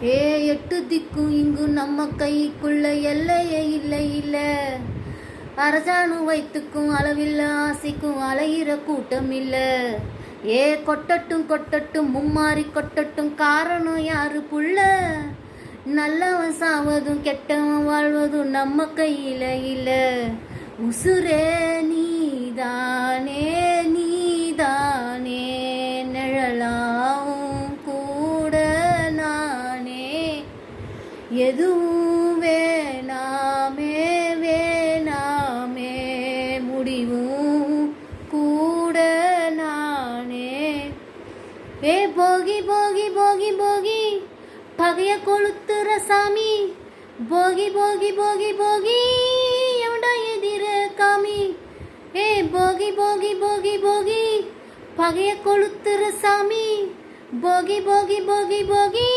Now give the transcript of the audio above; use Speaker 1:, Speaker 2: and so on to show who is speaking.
Speaker 1: ஏ எட்டு திக்கும் இங்கு நம்ம கைக்குள்ள எல்லையே இல்லை இல்லை. அரசாணு வைத்துக்கும் அளவில்ல ஆசைக்கும் அலையிற கூட்டம் இல்லை. ஏ கொட்டட்டும் கொட்டட்டும் மும்மாறி கொட்டட்டும் காரணம் யாரு புள்ள. நல்லவன் சாவதும் கெட்டவன் வாழ்வதும் நம்ம கையில இல்ல. உசுரே நீதானே நீதானே நிழலாவும் கூட நானே. எதுவும் வேணாமே வேணாமே முடிவும் கூட நானே. ஏ போகி போகி போகி போகி பகைய கொளுத்துற சாமி. போகி போகி போகி போகி எவடா எதிர காமி. ஏ போகி போகி போகி போகி பகைய கொளுத்துற சாமி. போகி போகி போகி போகி